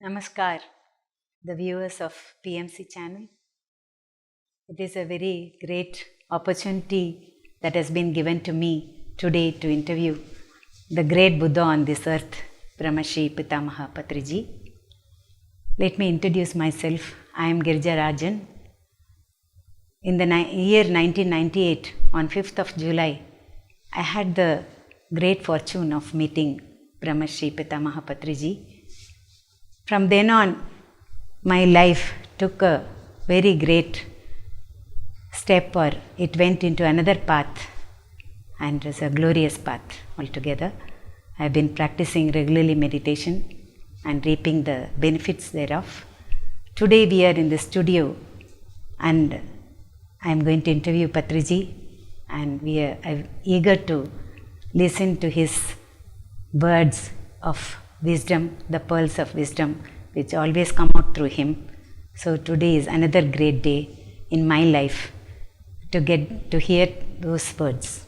Namaskar, the viewers of PMC channel. It is a very great opportunity that has been given to me today to interview the great Buddha on this earth, Brahmarshi Pitamaha Patriji. Let me introduce myself. I am Girija Rajan. In the year 1998, on 5th of July, I had the great fortune of meeting Brahmarshi Pitamaha Patriji. From then on, my life took a very great step, or it went into another path, and it was a glorious path altogether. I have been practicing regularly meditation and reaping the benefits thereof. Today we are in the studio and I am going to interview Patriji, and we are eager to listen to his words of wisdom, the pearls of wisdom which always come out through him. So today is another great day in my life to get to hear those words.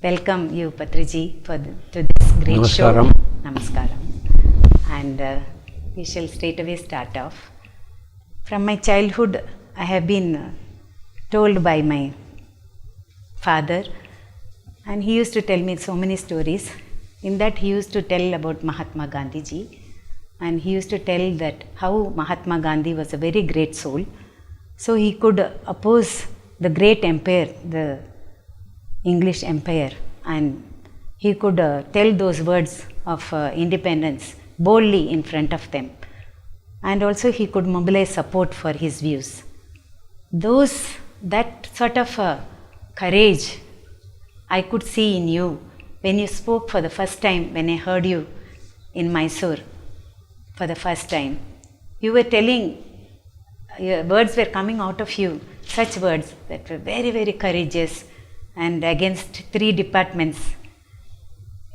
Welcome you, Patriji, to this great Namaskaram. show. Namaskaram. And we shall straight away start off. From my childhood, I have been told by my father, and he used to tell me so many stories. In that, he used to tell about Mahatma Gandhi ji, and he used to tell that how Mahatma Gandhi was a very great soul. So he could oppose the great empire, the English empire, and he could tell those words of independence boldly in front of them. And also he could mobilize support for his views. That sort of courage I could see in you when you spoke for the first time, when I heard you in Mysore for the first time. You were telling, your words were coming out of you, such words that were very, very courageous, and against 3 departments.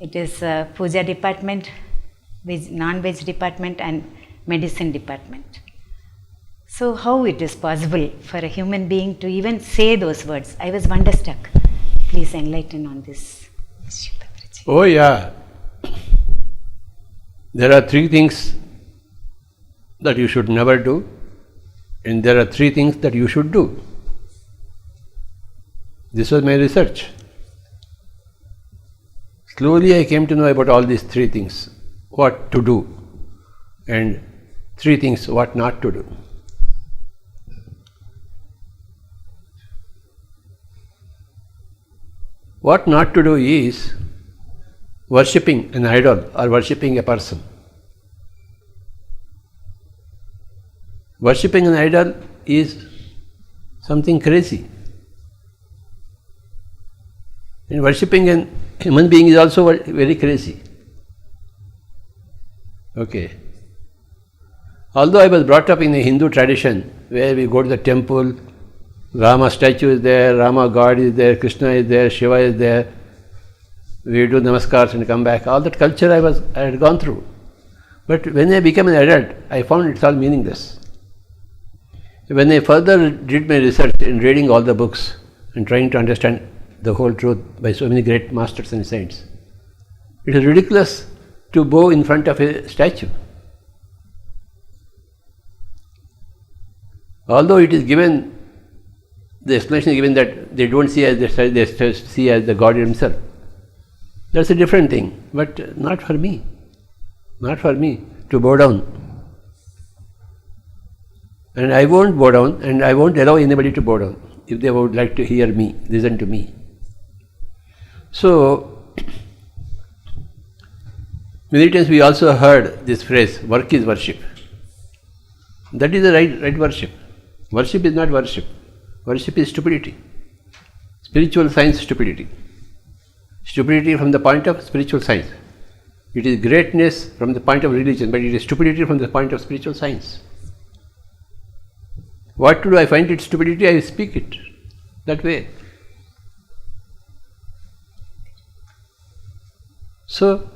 It is puja department, non-veg department, and medicine department. So how it is possible for a human being to even say those words? I was wonderstruck. Please enlighten on this issue, Patriji. Oh yeah, there are 3 things that you should never do, and there are 3 things that you should do. This was my research. Slowly I came to know about all these 3 things, what to do, and 3 things what not to do. What not to do is worshipping an idol or worshipping a person. Worshipping an idol is something crazy. And worshipping a human being is also very crazy. Okay. Although I was brought up in a Hindu tradition where we go to the temple, Rama statue is there, Rama God is there, Krishna is there, Shiva is there, we do namaskars and come back. All that culture I had gone through. But when I became an adult, I found it's all meaningless. When I further did my research in reading all the books and trying to understand the whole truth by so many great masters and saints, it is ridiculous to bow in front of a statue. Although it is given, the explanation is given that they don't see as the statue, they see as the God himself. That's a different thing, but not for me. Not for me to bow down. And I won't bow down, and I won't allow anybody to bow down if they would like to hear me, listen to me. So, many times we also heard this phrase, work is worship. That is the right worship. Worship is not worship. Worship is stupidity. Spiritual science stupidity. Stupidity from the point of spiritual science. It is greatness from the point of religion, but it is stupidity from the point of spiritual science. What to do? I find it stupidity, I speak it that way. So,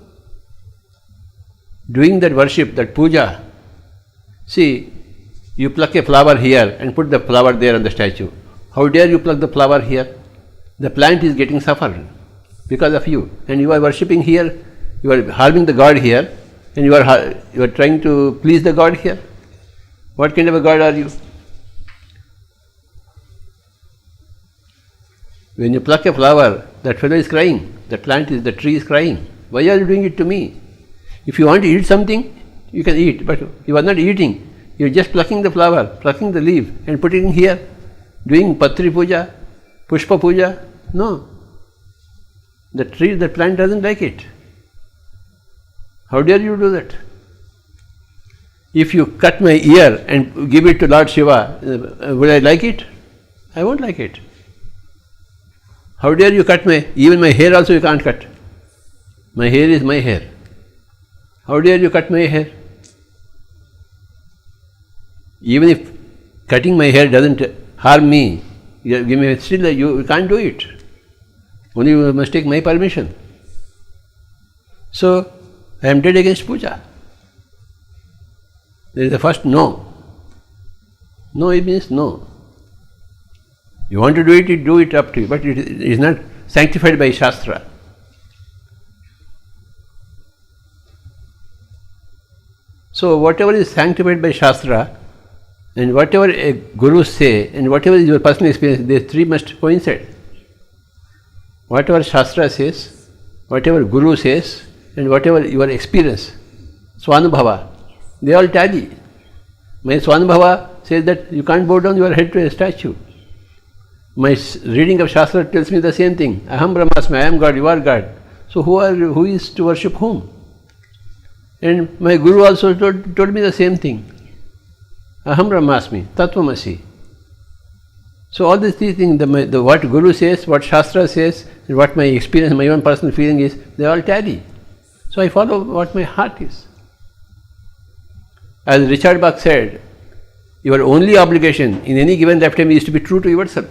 doing that worship, that puja, see, you pluck a flower here and put the flower there on the statue. How dare you pluck the flower here? The plant is getting suffered because of you, and you are worshipping here, you are harming the God here, and you are trying to please the God here. What kind of a God are you? When you pluck a flower, that fellow is crying. The tree is crying. Why are you doing it to me? If you want to eat something, you can eat, but you are not eating. You are just plucking the flower, plucking the leaf and putting it here, doing Patri Puja, Pushpa Puja. No. The tree, the plant doesn't like it. How dare you do that? If you cut my ear and give it to Lord Shiva, will I like it? I won't like it. How dare you cut even my hair also you can't cut. My hair is my hair. How dare you cut my hair? Even if cutting my hair doesn't harm me, still you can't do it. Only you must take my permission. So, I am dead against puja. There is the first no. No, it means no. You want to do it, you do it up to you, but it is not sanctified by Shastra. So, whatever is sanctified by Shastra, and whatever a guru say, and whatever is your personal experience, these three must coincide. Whatever Shastra says, whatever guru says, and whatever your experience, Swanubhava, they all tally. My Swanubhava says that you can't bow down your head to a statue. My reading of Shastra tells me the same thing. Aham Brahmasmi, I am God, you are God. So who is to worship whom? And my Guru also told me the same thing. Aham Brahmasmi, Tattvamasi. So all these three things, what Guru says, what Shastra says, and what my experience, my own personal feeling is, they all tally. So I follow what my heart is. As Richard Bach said, your only obligation in any given lifetime is to be true to yourself.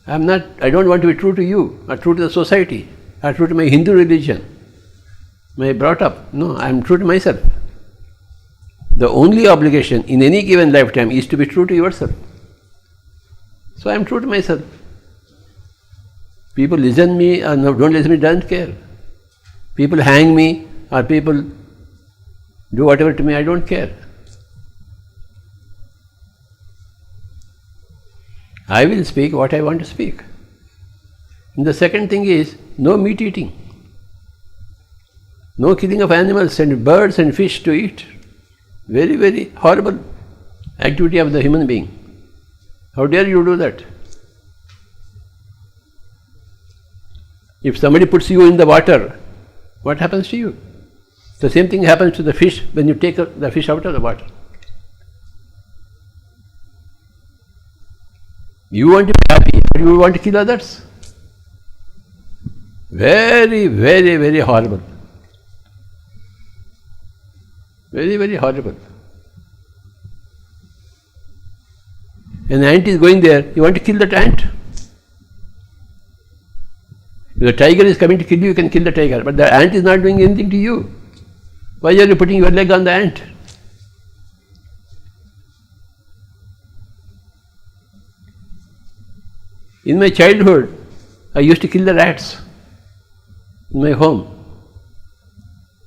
I don't want to be true to you, or true to the society, or true to my Hindu religion, my brought up. No, I am true to myself. The only obligation in any given lifetime is to be true to yourself. So I am true to myself. People listen me or don't listen me, don't care. People hang me or people do whatever to me, I don't care. I will speak what I want to speak. And the second thing is no meat eating. No killing of animals and birds and fish to eat. Very, very horrible activity of the human being. How dare you do that? If somebody puts you in the water, what happens to you? The same thing happens to the fish when you take the fish out of the water. You want to be happy, but you want to kill others. Very, very, very horrible. Very, very horrible. An ant is going there, you want to kill that ant. If the tiger is coming to kill you, you can kill the tiger, but the ant is not doing anything to you. Why are you putting your leg on the ant? In my childhood, I used to kill the rats in my home.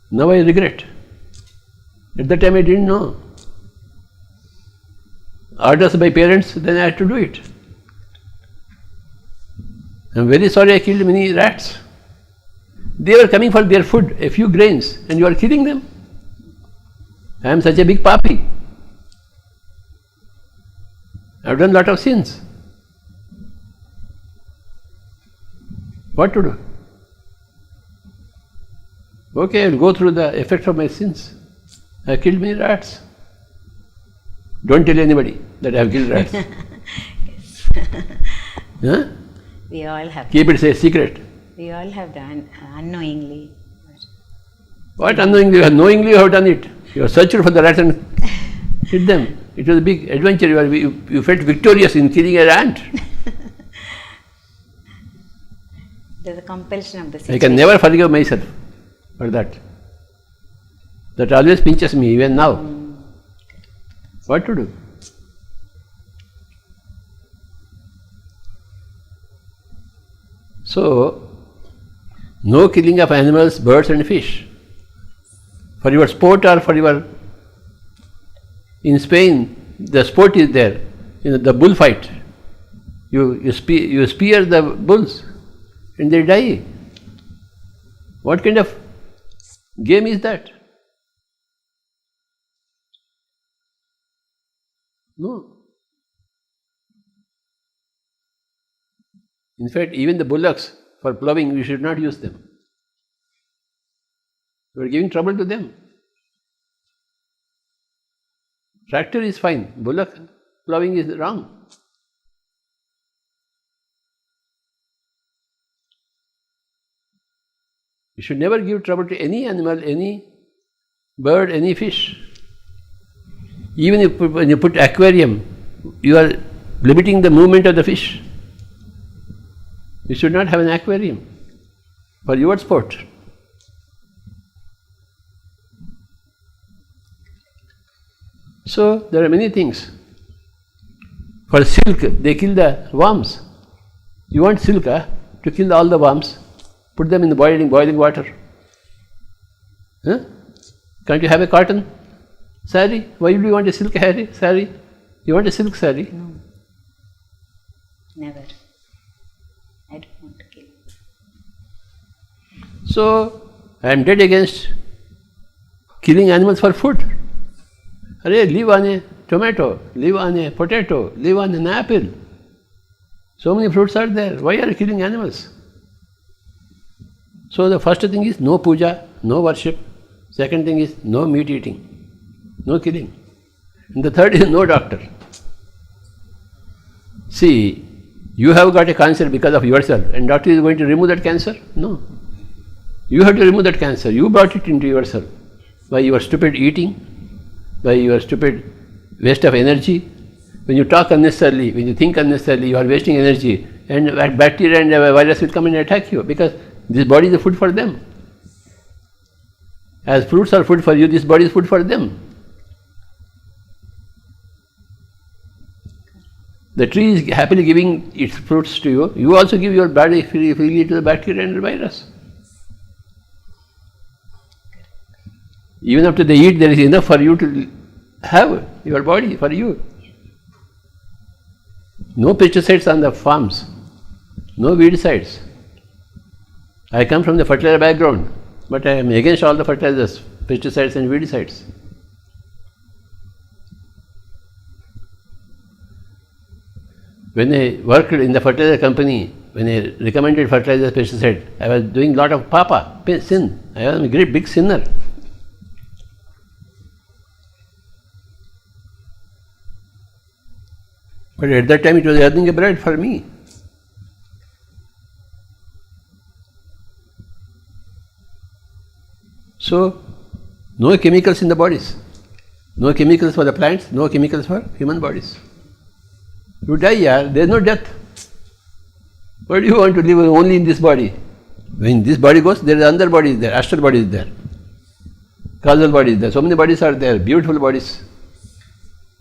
Now I regret. At that time I didn't know. Orders by parents, then I had to do it. I am very sorry I killed many rats. They were coming for their food, a few grains, and you are killing them. I am such a big papi. I have done a lot of sins. What to do? Okay, I will go through the effect of my sins. I have killed many rats. Don't tell anybody that I have killed rats. Huh? We all have. Keep it a secret. We all have done unknowingly. What unknowingly? Knowingly you have done it. You have searched for the rats and hit them. It was a big adventure. You felt victorious in killing an ant. There's a compulsion of the situation. I can never forgive myself for that. That always pinches me even now. What to do? So, no killing of animals, birds and fish. For your sport or for your... In Spain, the sport is there. The bullfight. You spear the bulls and they die. What kind of game is that? No. In fact, even the bullocks for ploughing, you should not use them. You are giving trouble to them. Tractor is fine, bullock ploughing is wrong. You should never give trouble to any animal, any bird, any fish. Even if when you put aquarium, you are limiting the movement of the fish. You should not have an aquarium for your sport. So there are many things. For silk, they kill the worms. You want silk, to kill all the worms? Put them in the boiling water. Can't you have a cotton saree? Why do you want a silk saree? You want a silk saree? No. Never. I don't want to kill. So, I am dead against killing animals for food. Live on a tomato, live on a potato, live on an apple. So many fruits are there. Why are you killing animals? So the first thing is no puja, no worship. Second thing is no meat eating, no killing. And the third is no doctor. See, you have got a cancer because of yourself, and doctor is going to remove that cancer? No. You have to remove that cancer. You brought it into yourself by your stupid eating, by your stupid waste of energy. When you talk unnecessarily, when you think unnecessarily, you are wasting energy, and bacteria and virus will come and attack you because this body is the food for them. As fruits are food for you, this body is food for them. The tree is happily giving its fruits to you. You also give your body freely to the bacteria and the virus. Even after they eat, there is enough for you to have your body, for you. No pesticides on the farms, no weedicides. I come from the fertilizer background, but I am against all the fertilizers, pesticides and weedicides. When I worked in the fertilizer company, when I recommended fertilizer pesticide, I was doing lot of sin. I was a great big sinner. But at that time it was earning a bread for me. So, no chemicals in the bodies. No chemicals for the plants, no chemicals for human bodies. You die, there is no death. Why do you want to live only in this body? When this body goes, there is another body is there, astral body is there, causal body is there. So many bodies are there, beautiful bodies.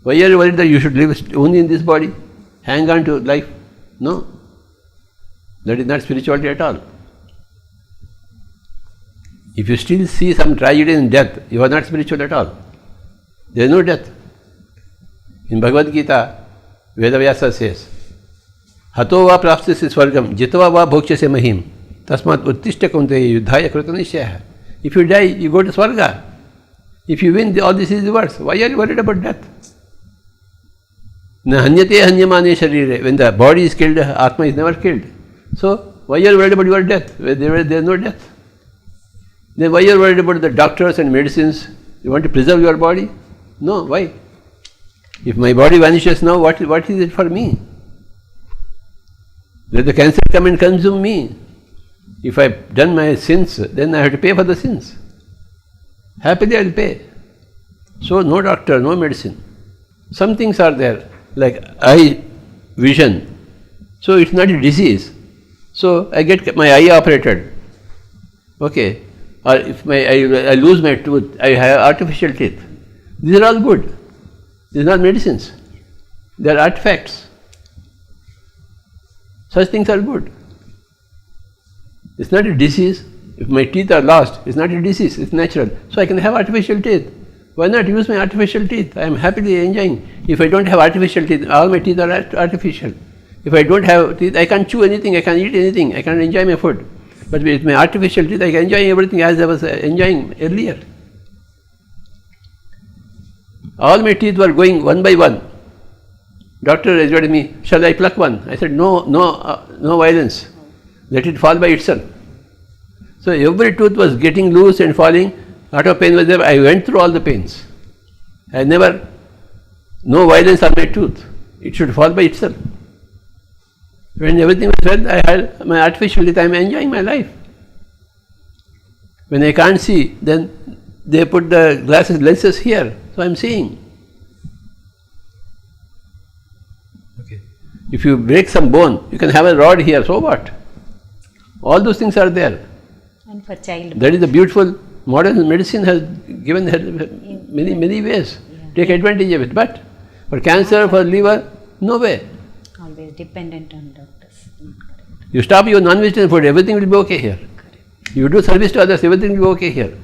Why are you worried that you should live only in this body? Hang on to life? No. That is not spirituality at all. If you still see some tragedy in death, you are not spiritual at all. There is no death. In Bhagavad Gita, Vedavyasa says, Hato va prapsase swargam, jitva va bhokshase mahim, tasmat uttishta kaunteya yuddhaya krutanishya. If you die, you go to Swarga. If you win, all this is worse. Why are you worried about death? Na hanyate hanyamane sharire. When the body is killed, Atma is never killed. So, why are you worried about your death? There is no death. Then why are you worried about the doctors and medicines? You want to preserve your body? No, why? If my body vanishes now, what is it for me? Let the cancer come and consume me. If I have done my sins, then I have to pay for the sins. Happily I will pay. So no doctor, no medicine. Some things are there, like eye vision. So it's not a disease. So I get my eye operated. Okay. Or if I lose my tooth, I have artificial teeth. These are all good. These are not medicines. They are artifacts. Such things are good. It's not a disease. If my teeth are lost, it's not a disease, it's natural. So I can have artificial teeth. Why not use my artificial teeth? I am happily enjoying. If I don't have artificial teeth, all my teeth are artificial. If I don't have teeth, I can't chew anything, I can't eat anything, I can't enjoy my food. But with my artificial teeth, I can enjoy everything as I was enjoying earlier. All my teeth were going one by one. Doctor advised me, shall I pluck one? I said, no violence. Let it fall by itself. So every tooth was getting loose and falling. Lot of pain was there. I went through all the pains. No violence on my tooth. It should fall by itself. When everything was well, I had my artificial teeth. I am enjoying my life. When I can't see, then they put the lenses here. So I am seeing. Okay. If you break some bone, you can have a rod here. So what? All those things are there. And for child. That is the beautiful modern medicine has given many ways. Yeah. Take advantage of it. But for cancer, for liver, no way. Always dependent on doctors. You stop your non-vegetarian food, everything will be okay here. Correct. You do service to others, everything will be okay here. Correct.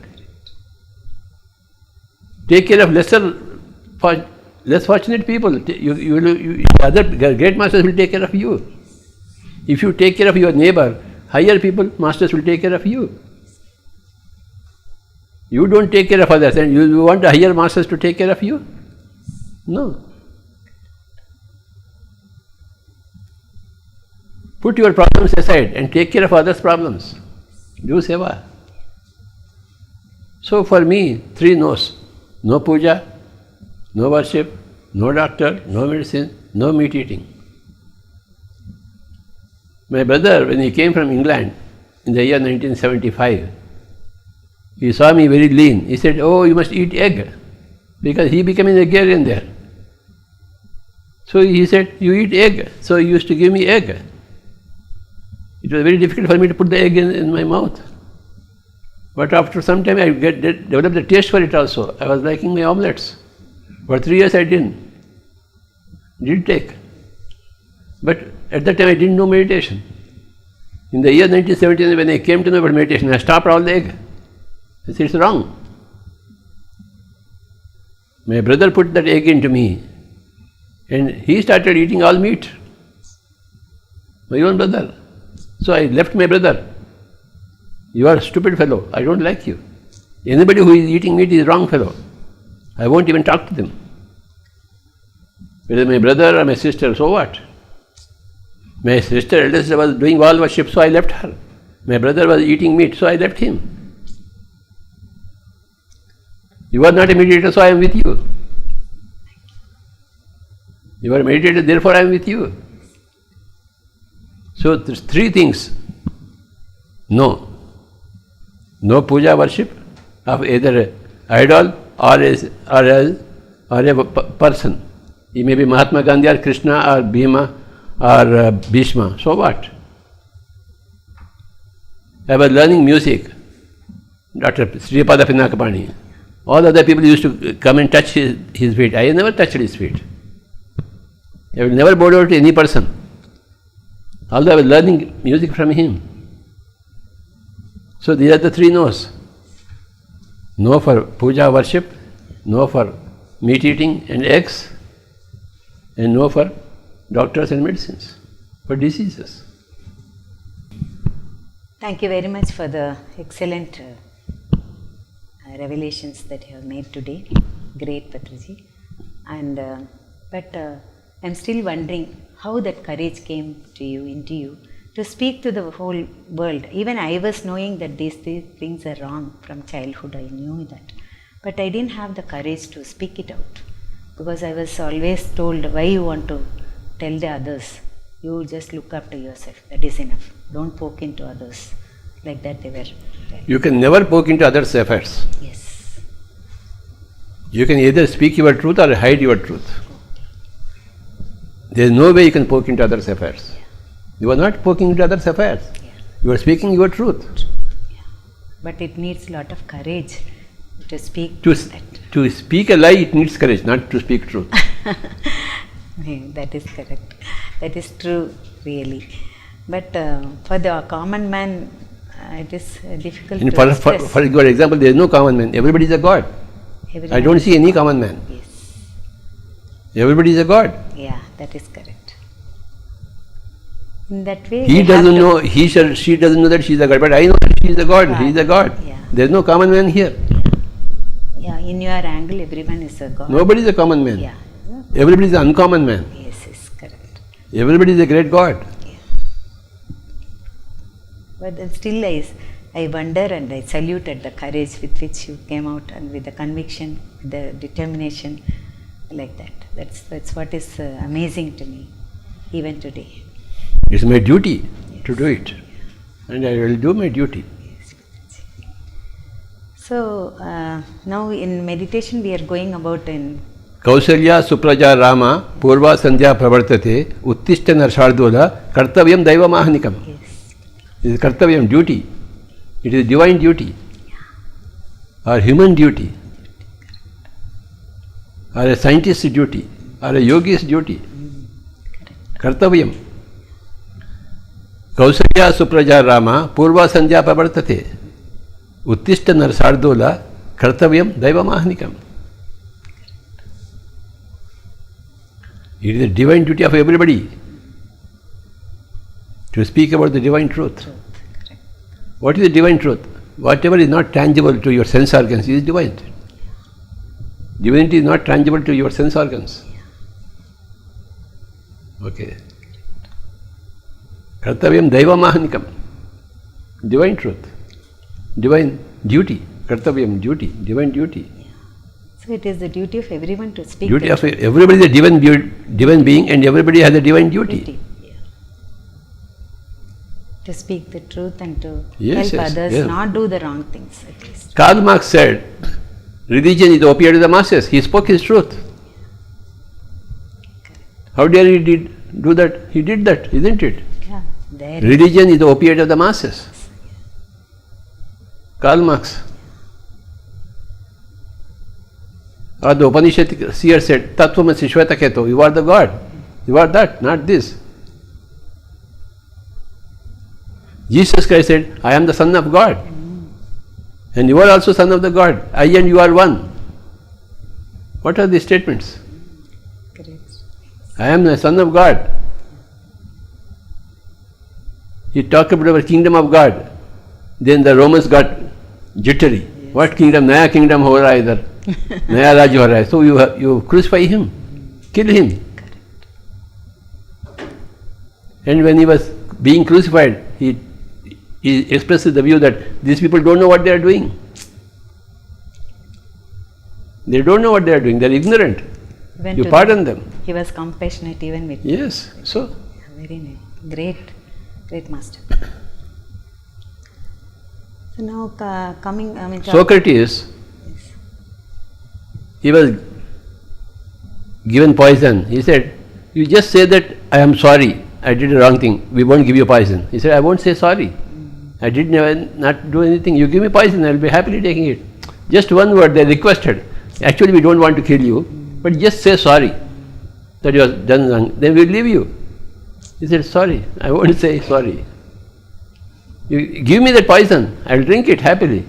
Take care of less fortunate people. Other great masters will take care of you. If you take care of your neighbor, higher people, masters will take care of you. You don't take care of others and you want the higher masters to take care of you? No. Put your problems aside and take care of others' problems. Do seva. So for me, 3 no's. No puja, no worship, no doctor, no medicine, no meat eating. My brother, when he came from England in the year 1975, he saw me very lean. He said, oh, you must eat egg. Because he became an agrarian there. So he said, you eat egg. So he used to give me egg. It was very difficult for me to put the egg in my mouth. But after some time I developed the taste for it also. I was liking my omelets. For 3 years I didn't take. But at that time I didn't know meditation. In the year 1979 when I came to know about meditation, I stopped all the egg. I said, it's wrong. My brother put that egg into me and he started eating all meat. My own brother. So I left my brother. You are a stupid fellow. I don't like you. Anybody who is eating meat is a wrong fellow. I won't even talk to them. Whether my brother or my sister, so what? My sister, eldest sister, was doing wall worship, so I left her. My brother was eating meat, so I left him. You are not a meditator, so I am with you. You are a meditator, therefore I am with you. So there's 3 things. No puja worship of either an idol or a person. He may be Mahatma Gandhi or Krishna or Bhima or Bhishma. So what? I was learning music. Dr. Sripada Pinakapani. All other people used to come and touch his feet. I never touched his feet. I will never bow down to any person. Although I was learning music from him. So these are the 3 no's. No for puja worship, no for meat eating and eggs, and no for doctors and medicines, for diseases. Thank you very much for the excellent revelations that you have made today. Great, Patraji. But I'm still wondering how that courage came to you, into you, to speak to the whole world. Even I was knowing that these things are wrong from childhood, I knew that. But I didn't have the courage to speak it out. Because I was always told, why you want to tell the others? You just look after yourself, that is enough. Don't poke into others. Like that they were telling. You can never poke into others' affairs. Yes. You can either speak your truth or hide your truth. There is no way you can poke into others' affairs. You are not poking into others' affairs. Yeah. You are speaking your truth. Yeah. But it needs a lot of courage to speak To that. speak a lie, it needs courage, not to speak truth. That is correct. That is true, really. But for the common man, it is difficult And to for express. your example, there is no common man. Everybody is a god. Everyone I don't is- see any common man. Yes. Everybody is a god. Yeah, that is correct. In that way, He we have doesn't to- know, she doesn't know that she is a god, but I know that she is a god, God. he is a god. Yeah. There is no common man here. Yeah, in your angle, everyone is a god. Nobody is a common man. Yeah. Everybody is an uncommon man. Yes, yes, correct. Everybody is a great god. But then still, I wonder and I salute at the courage with which you came out and with the conviction, the determination, like that. That's what is amazing to me, even today. It's my duty to do it. And I will do my duty. So now in meditation we are going about in Kausalya Supraja Rama Purva Sandhya Pravartate Uttishta Narshardula Kartavyam Daiva Mahanikam. yes, It is Kartavyam, duty. It is divine duty. Or human duty. Or a scientist's duty. Or a yogi's duty. Kartavyam. Kausalya Supraja Rama Purva Sandhya Pravartate Uttishta Narshardula Kartavyam Daiva Mahanikam. It is the divine duty of everybody to speak about the divine truth. What is the divine truth? Whatever is not tangible to your sense organs is divine. Divinity is not tangible to your sense organs. Okay. Kartavyam Daiva Mahanikam. Divine truth. Divine duty. Kartavyam, duty. Divine duty. so it is the duty of everyone to speak Duty the of everybody is a divine being, and everybody has a divine duty. duty. Yeah. To speak the truth and to Yes, help yes, others yes. not do the wrong things at least. Karl Marx said, religion is the opiate of the masses. He spoke his truth. How dare he do that? He did that, isn't it? Yeah, there. Religion is the opiate of the masses. Karl Marx. Or the Upanishad seer said, Tattvamasi Shvetaketo, you are the God. You are that, not this. Jesus Christ said, I am the Son of God. And you are also Son of the God. I and you are one. What are these statements? Correct. I am the Son of God. He talked about the kingdom of God. Then the Romans got jittery. Yes. What kingdom? Naya kingdom ho raha hai idhar. Naya raj ho raha hai. So you crucify him. Kill him. And when he was being crucified, he expresses the view that these people don't know what they are doing. They don't know what they are doing. They are ignorant. Even You to pardon them. He was compassionate even with Yes. So, very nice. Great master. So now coming, I mean, Socrates, he was given poison. He said, you just say that I am sorry, I did a wrong thing, we won't give you poison. He said, I won't say sorry. I did not do anything. You give me poison, I will be happily taking it. Just one word, they requested. Actually, we don't want to kill you, but just say sorry that you have done wrong. Then we will leave you. He said, sorry, I won't say sorry. You give me that poison, I will drink it happily.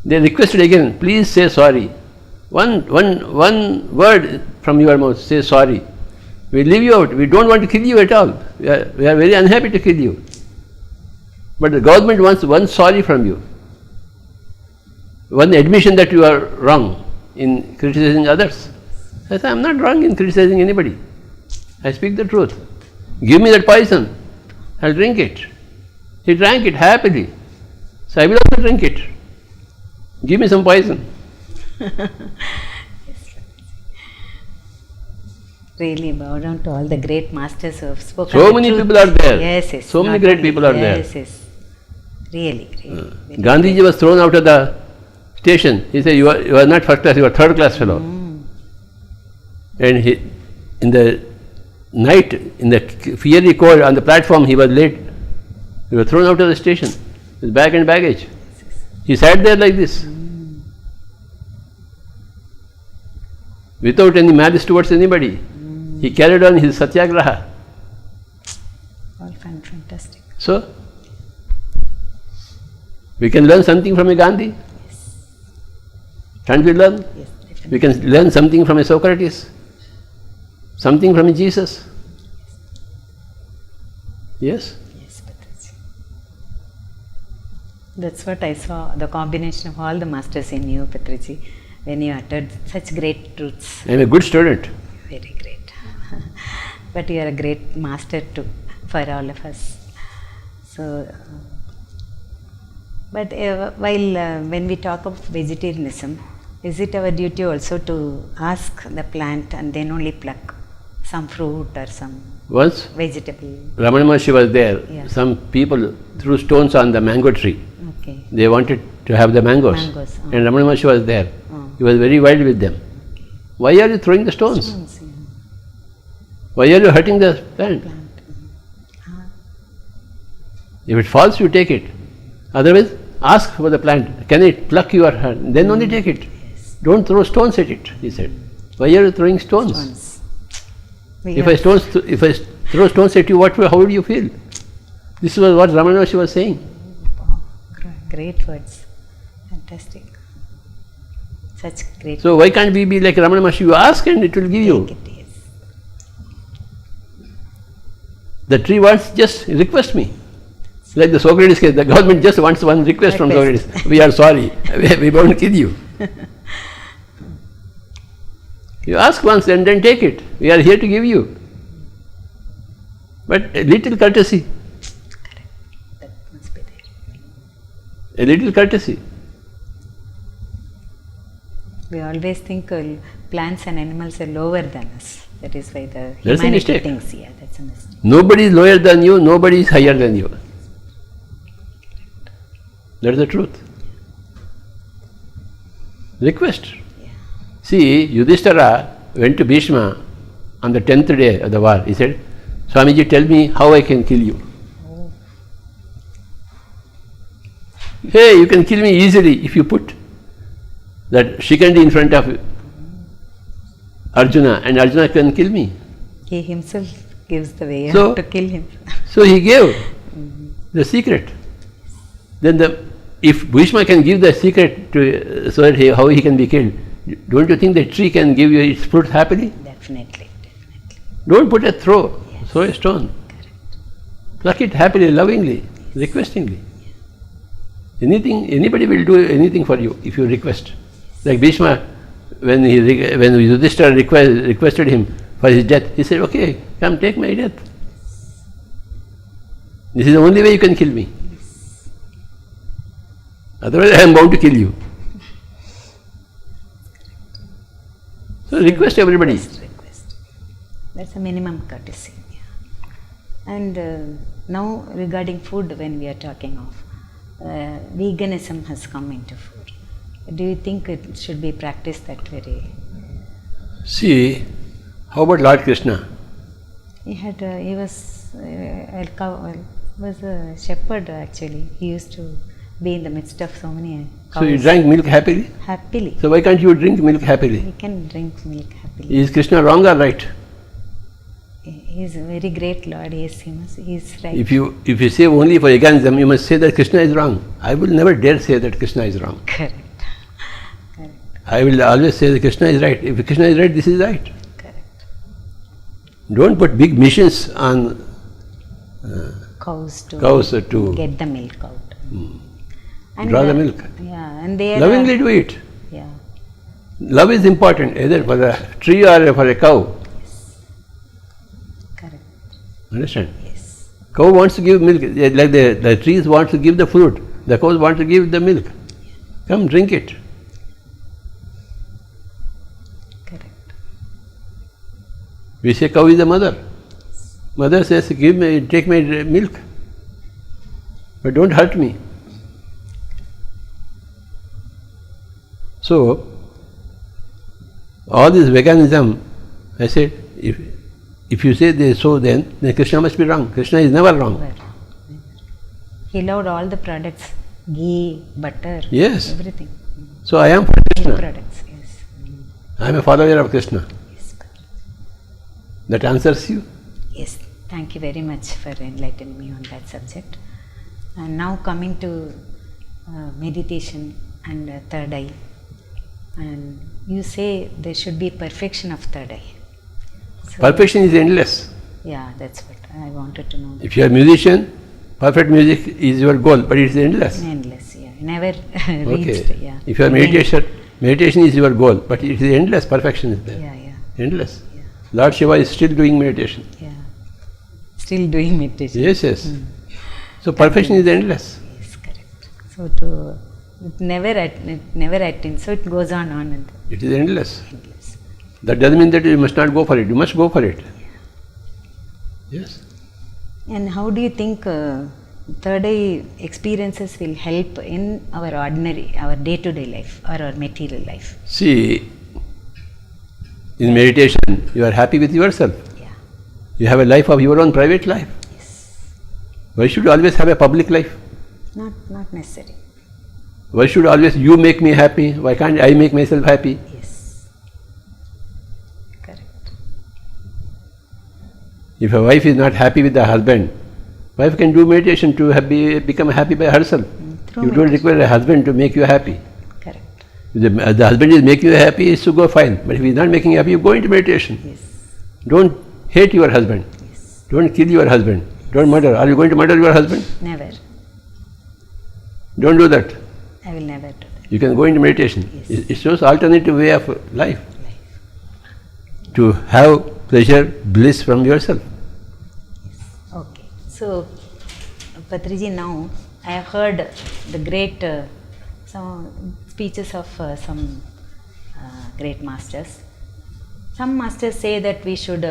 They requested again, please say sorry. One word from your mouth, say sorry. We leave you out. We don't want to kill you at all. We are very unhappy to kill you. But the government wants one sorry from you. One admission that you are wrong in criticizing others. I said, I am not wrong in criticizing anybody. I speak the truth. Give me that poison. I will drink it. He drank it happily. So I will also drink it. Give me some poison. really bow down to all the great masters who have spoken. So the many truth. people are there. Yes, yes. So many not great only- people are there. Yes, yes. Really. Very Gandhiji was thrown out of the station. He said, you are not first class, you are third class fellow. And in the night, in the fiery cold on the platform, he was late. He was thrown out of the station with bag and baggage. He sat there like this, without any malice towards anybody. He carried on his satyagraha. all fantastic. So, We can learn something from a Gandhi. Can't we learn? Yes, definitely. We can learn something from a Socrates. Something from a Jesus. Yes? Yes, Patraji. That's what I saw, the combination of all the masters in you, Patraji, when you uttered such great truths. I am a good student. Very great. But you are a great master too, for all of us. So, but when we talk of vegetarianism, is it our duty also to ask the plant and then only pluck some fruit or some Once vegetable? Ramana Maharshi was there, Yeah. some people threw stones on the mango tree. Okay. They wanted to have the mangoes. Mangoes, And Ramana Maharshi was there. Oh. He was very wild with them. Why are you throwing the stones? Stones, yeah. Why are you hurting the plant? Plant. If it falls, you take it. Otherwise, ask for the plant. Can it pluck your hand? Then only take it. Yes. Don't throw stones at it, he said. Why are you throwing stones? Stones. We If have- I throw stones at you, how would you feel? This was what Ramana Maharshi was saying. Wow, great words. Fantastic. Such great. So why can't we be like Ramana Maharshi? You ask and it will give you. Take it, yes. The tree wants, just request me. Like the Socrates case, the government just wants one request from Request. Socrates. We are sorry, we won't kill you. You ask once and then take it. We are here to give you. But a little courtesy, That must be there. a little courtesy. We always think plants and animals are lower than us. That is why the That's a humanity mistake. thinks, yeah, that's a mistake. Nobody is lower than you, nobody is higher than you. That's the truth. Request. Yeah. See, Yudhishthira went to Bhishma on the 10th day of the war. He said, Swamiji, tell me how I can kill you. Oh, Hey, you can kill me easily if you put that Shikhandi in front of Arjuna, and Arjuna can kill me. he himself gives the way So- to kill him. So he gave the secret. Then if Bhishma can give the secret to so that how he can be killed, don't you think the tree can give you its fruit happily? Definitely. Don't put a throw a stone. Pluck it happily, lovingly, requestingly. Anybody will do anything for you if you request. Like Bhishma, when Yudhishthira requested him for his death, he said, okay, come take my death. This is the only way you can kill me. Otherwise I am bound to kill you. So request everybody. Request. That's a minimum courtesy. Yeah. And now regarding food, when we are talking of, veganism has come into food. Do you think it should be practiced that very? See, how about Lord Krishna? He was a shepherd actually. He used to be in the midst of so many cows. So you drank milk happily? Happily. So why can't you drink milk happily? He can drink milk happily. Is Krishna wrong or right? He is a very great Lord. Yes, he is right. If you say only for veganism, you must say that Krishna is wrong. I will never dare say that Krishna is wrong. Correct. Correct. I will always say that Krishna is right. If Krishna is right, this is right. Correct. Don't put big missions on Cows to get the milk out. And draw the milk. Yeah, and they are Lovingly do it. Yeah. Love is important, either for a tree or for a cow. Correct. Understand? Yes. Cow wants to give milk, like the trees want to give the fruit. The cows want to give the milk. Come, drink it. Correct. We say cow is the mother. Mother says, take my milk, but don't hurt me. So, all this veganism, I said, if you say this so, then Krishna must be wrong. Krishna is never wrong. He loved all the products, ghee, butter, Yes. everything. So I am for Krishna. Products, yes. I am a follower of Krishna. Yes. That answers you? Yes. Thank you very much for enlightening me on that subject. And now coming to meditation and third eye. And you say there should be perfection of third eye. So, Perfection is endless. yeah, that's what I wanted to know. If you are a musician, perfect music is your goal, but it is endless. Endless, yeah. Never Okay. reached, yeah. If you are meditation, meditation is your goal, but it is endless. Perfection is there. Yeah, yeah, Endless. yeah, Lord Shiva is still doing meditation. yeah. Still doing meditation. Yes, yes. So perfection is endless. Yes, correct. So it never attains. So it goes on and It is endless. endless. That doesn't mean that you must not go for it. You must go for it. Yes. And how do you think third eye experiences will help in our day-to-day life or our material life? See, in meditation, you are happy with yourself. Yeah. You have a life of your own private life. Yes. Why should you always have a public life? Not necessary. Why should always you make me happy? Why can't I make myself happy? Yes. Correct. If a wife is not happy with the husband, wife can do meditation to become happy by herself. Through You don't meditation. require a husband to make you happy. Correct. If the husband is making you happy, is to go fine. But if he is not making you happy, you go into meditation. Yes. Don't hate your husband. Yes. Don't kill your husband. Don't murder. Are you going to murder your husband? Never. Don't do that. I will never do that. You can go into meditation. Yes. It shows alternative way of life. To have pleasure, bliss from yourself. Okay. So, Patriji, now I have heard the great some speeches of some great masters. Some masters say that we should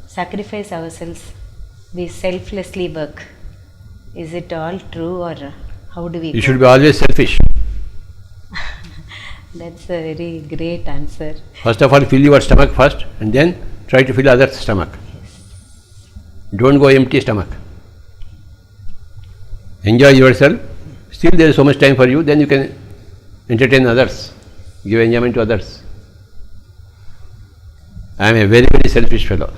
sacrifice ourselves, we selflessly work. Is it all true, or how do we? You go? should be always selfish. That's a very great answer. First of all, fill your stomach first and then try to fill others' stomach. Don't go empty stomach. Enjoy yourself. Still there is so much time for you, then you can entertain others, give enjoyment to others. I am a very, very selfish fellow.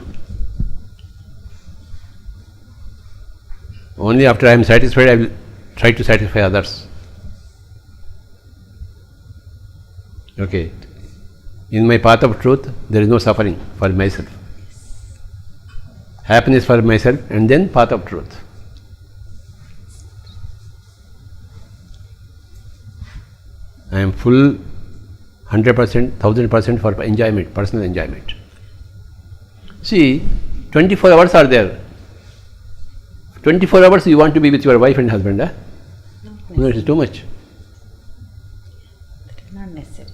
Only after I am satisfied, I will try to satisfy others. Okay. In my path of truth, there is no suffering for myself. Happiness for myself and then path of truth. I am full 100%, 1000% for enjoyment, personal enjoyment. See, 24 hours are there. 24 hours you want to be with your wife and husband, huh? No, it is too much. Not necessary.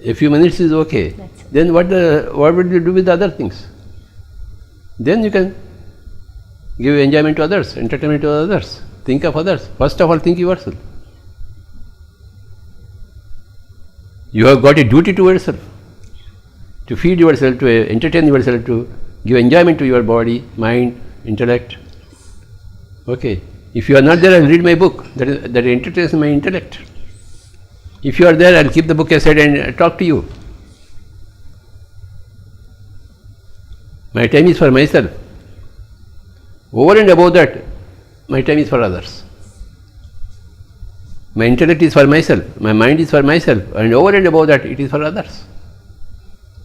A few minutes is okay. That's it. Then what would you do with the other things? Then you can give enjoyment to others, entertainment to others, think of others. First of all, think yourself. You have got a duty to yourself, to feed yourself, to entertain yourself, to give enjoyment to your body, mind, intellect. Okay. If you are not there, I will read my book. That entertains my intellect. If you are there, I will keep the book aside and talk to you. My time is for myself. Over and above that, my time is for others. My intellect is for myself, my mind is for myself, and over and above that, it is for others.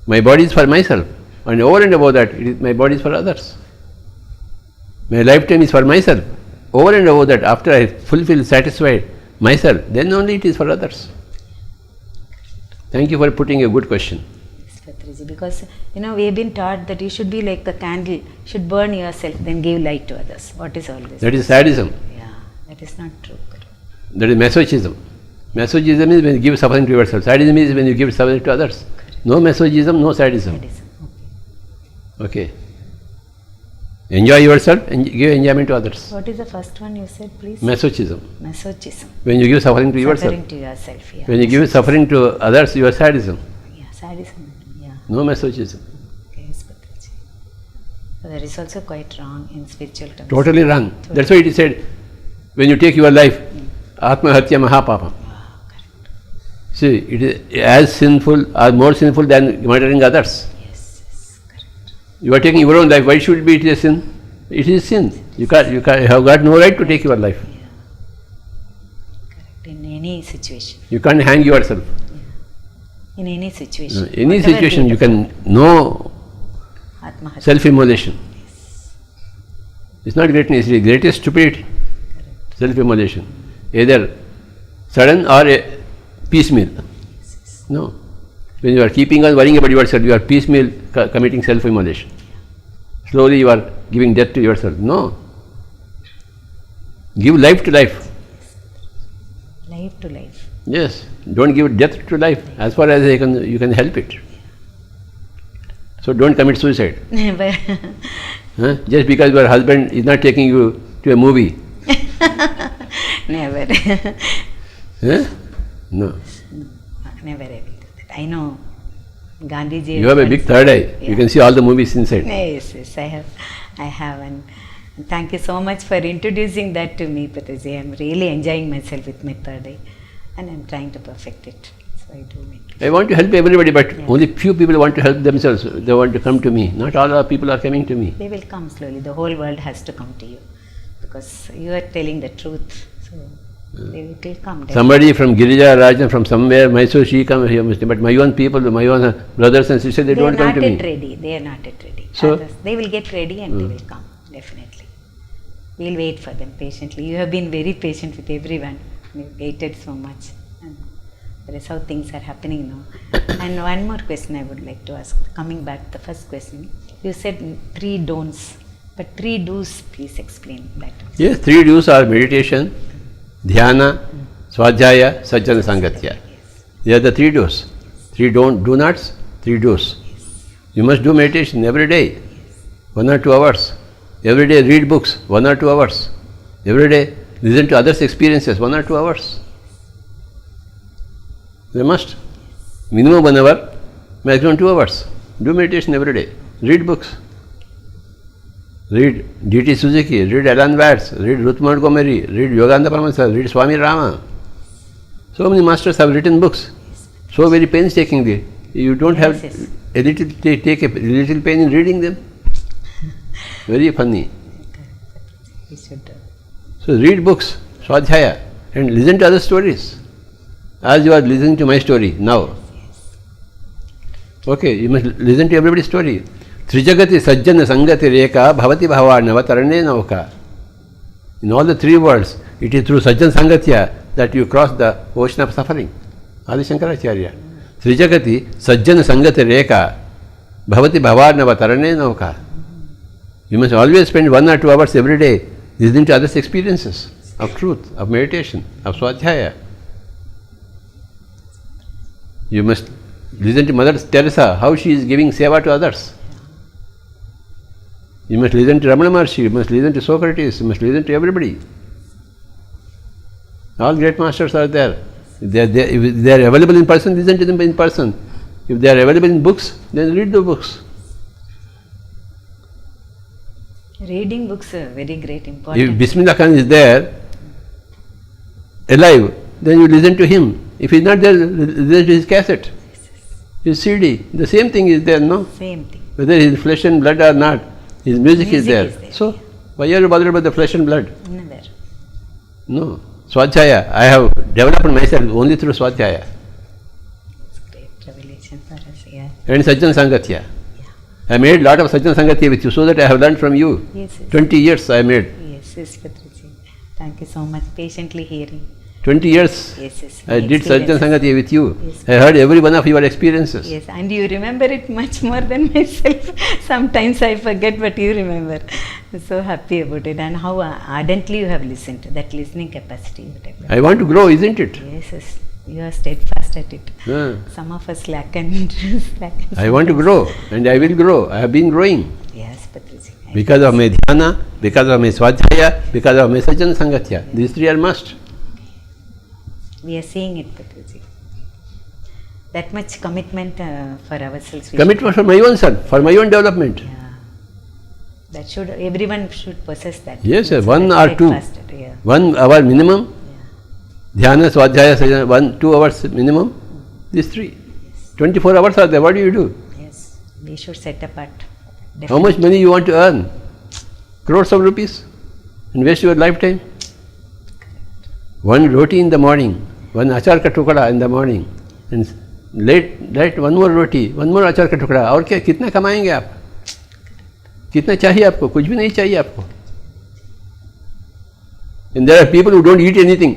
My body is for myself, and over and above that, my body is for others. My lifetime is for myself. Over and above that, after I fulfill, satisfy myself, then only it is for others. Thank you for putting a good question. Yes, Patriji, because we have been taught that you should be like a candle, should burn yourself, then give light to others. What is all this? That is sadism. Yeah, that is not true. That is masochism. Masochism is when you give suffering to yourself. Sadism is when you give suffering to others. No masochism, no sadism. Sadism. Okay. Enjoy yourself and give enjoyment to others. What is the first one you said, please? Masochism. Masochism. When you give suffering to yourself. Suffering to yourself, yeah. When you give suffering to others, you are sadism. Yeah, sadism, yeah. No masochism. Okay, yes, Patriji. So that is also quite wrong in spiritual terms. Totally wrong. That's why it is said, when you take your life, Atma Hatya Mahapapam. See, it is as sinful or more sinful than murdering others. Yes, correct. You are taking your own life. Why should it be a sin? It is sin. You have got no right to take your life. Correct. In any situation. You can't hang yourself. In any situation. Any Whatever situation be you the can know Atmahatya. self-immolation. It's not greatness, it's the greatest stupidity. Self-immolation. Either sudden or piecemeal. No. When you are keeping on worrying about yourself, you are piecemeal committing self-immolation. Slowly you are giving death to yourself. No. Give life to life. Life to life. Yes. Don't give death to life as far as you can help it. So don't commit suicide. Never. Just because your husband is not taking you to a movie. Never. No. Never I will do that. I know Gandhiji. You have a big third eye. Yeah. You can see all the movies inside. Yes, I have, and thank you so much for introducing that to me, Pataji. I'm really enjoying myself with my third eye, and I'm trying to perfect it. So I do it. I want to help everybody, but only few people want to help themselves. They want to come to me. Not all our people are coming to me. They will come slowly. The whole world has to come to you because you are telling the truth. So they will come. Definitely. Somebody from Girija Rajan, from somewhere, Mysore, she comes here, but my own people, my own brothers and sisters, they don't come to me. They are not yet ready. So others, they will get ready and they will come, definitely. We'll wait for them patiently. You have been very patient with everyone. You've waited so much. And that is how things are happening now. And one more question I would like to ask. Coming back, the first question. You said 3 don'ts, but 3 do's, please explain that. Yes, 3 do's are meditation, dhyana, swadhyaya, sajjana sangatya. They are the 3 do's. 3 do nots, 3 do's. You must do meditation every day, 1 or 2 hours. Every day read books, 1 or 2 hours. Every day listen to others' experiences, 1 or 2 hours. They must. Minimum 1 hour, maximum 2 hours. Do meditation every day. Read books. Read D.T. Suzuki, read Alan Watts, read Ruth Montgomery, read Yogananda Paramahansa, read Swami Rama. So many masters have written books, so very painstakingly. You don't have a little, take a little pain in reading them. Very funny. So read books, Swadhyaya, and listen to other stories. As you are listening to my story now. Okay, you must listen to everybody's story. Trijagati sajjana sangati reka bhavati bhavanava tarane nauka. In all the 3 worlds, it is through sajjana sangatya that you cross the ocean of suffering. Adi Shankaracharya. Trijagati sajjana sangati reka bhavati bhavanava tarane nauka. You must always spend 1 or 2 hours every day listening to others' experiences of truth, of meditation, of swadhyaya. You must listen to Mother Teresa, how she is giving seva to others. You must listen to Ramana Maharshi, you must listen to Socrates, you must listen to everybody. All great masters are there. If they are available in person, listen to them in person. If they are available in books, then read the books. Reading books are very great, important. If Bismillah Khan is there, alive, then you listen to him. If he is not there, listen to his cassette, his CD. The same thing is there, no? Same thing. Whether he is flesh and blood or not, his music is there. So, why are you bothered about the flesh and blood? Never. No. Swadhyaya, I have developed myself only through Swadhyaya. It's great revelation for us, yeah. And Sajjana Sangatya. I made a lot of Sajjana Sangatya with you so that I have learned from you. Yes, yes. 20 years I made. Yes, Patraji. Thank you so much. Patiently hearing. 20 years Yes. I did Sajjana Sangatya with you. Yes. I heard every one of your experiences. Yes, and you remember it much more than myself. Sometimes I forget, but you remember. I'm so happy about it, and how ardently you have listened. That listening capacity, whatever. I want to grow, isn't it? Yes. You are steadfast at it. Yeah. Some of us slacken. I want to grow, and I will grow. I have been growing. Yes, Patraji. Because of my dhyana, because of my swadhyaya, because of my Sajjana Sangatya. These 3 are must. We are seeing it, Patraji. That much commitment for ourselves. Commitment for my own self, for my own development. Yeah. That should, everyone should possess that. Yes, That's 1 or 2. Yeah. 1 hour minimum. Dhyana, Swadhyaya, Sajjana, 2 hours minimum. These 3. 24 hours are there. What do you do? Yes, we should set apart. How much money you want to earn? Crores of rupees? And waste your lifetime? 1 roti in the morning, one achar ka tukda in the morning and late one more roti, one more achar ka tukda. और क्या कितना कमाएंगे आप? कितना चाहिए आपको? कुछ भी नहीं चाहिए आपको. And there are people who don't eat anything.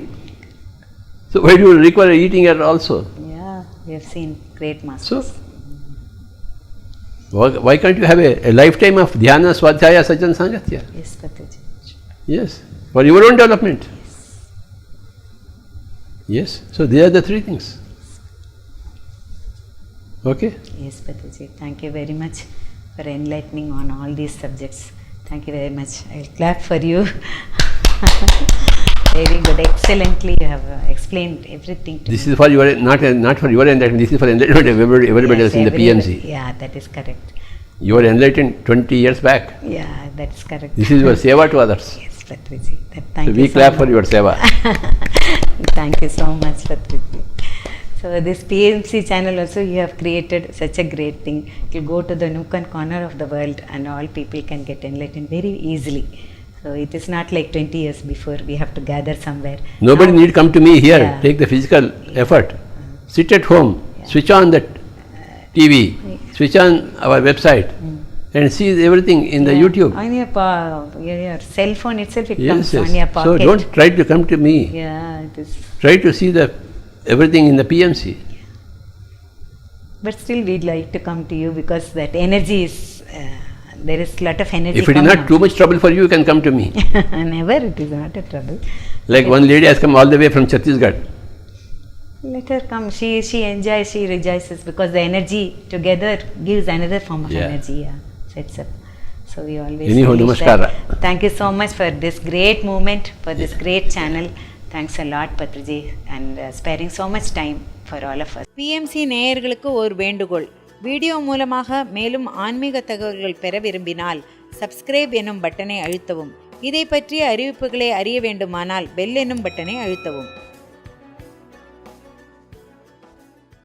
So why do you require eating at also? Yeah, we have seen great masters. So why can't you have a lifetime of dhyana, swadhyaya, sajjan, sangatya? Yes, Patriji. Yes, for your own development. Yes, so these are the three things. Okay? Yes, Patriji. Thank you very much for enlightening on all these subjects. Thank you very much. I'll clap for you. Very good. Excellently you have explained everything to This me. is for your, not for your enlightenment, this is for enlightenment of everybody else in the PMC. Yeah, that is correct. You were enlightened 20 years back. Yeah, that's correct. This is your seva to others. Yes, Patriji. Thank So you we so clap much. for your seva. Thank you so much, Patriji. So this PMC channel also you have created such a great thing. You go to the nook and corner of the world and all people can get enlightened very easily. So it is not like 20 years before we have to gather somewhere. Nobody Now- need come to me here, Yeah. take the physical effort. Sit at home, switch on the TV, switch on our website and see everything in the YouTube. On your cell phone itself, it Yes, comes yes. on your So pocket. don't try to come to me. Yeah, it is. Try to see everything in the PMC. But still, we'd like to come to you because that energy is. There is lot of energy. If it is coming not out. too much trouble for you, you can come to me. Never, it is not a trouble. Like one lady has come all the way from Chhattisgarh. Let her come. She enjoys, she rejoices because the energy together gives another form of Yeah. energy. Yeah, sets up. So we always. Anyhow, wish namaskara. that. Thank you so much for this great movement, for this great channel. Thanks a lot, Patriji, and sparing so much time for all of us. PMC நேயர்களுக்கு ஒரு வேண்டுகோள். Video மூலமாக மேலும் ஆன்மீக தகவல்கள் பெற விரும்பினால் subscribe எனும் பட்டனை அழுத்தவும். இதை பற்றிய அறிவிப்புகளை அறிய வேண்டுமானால் பெல் எனும் பட்டனை அழுத்தவும்.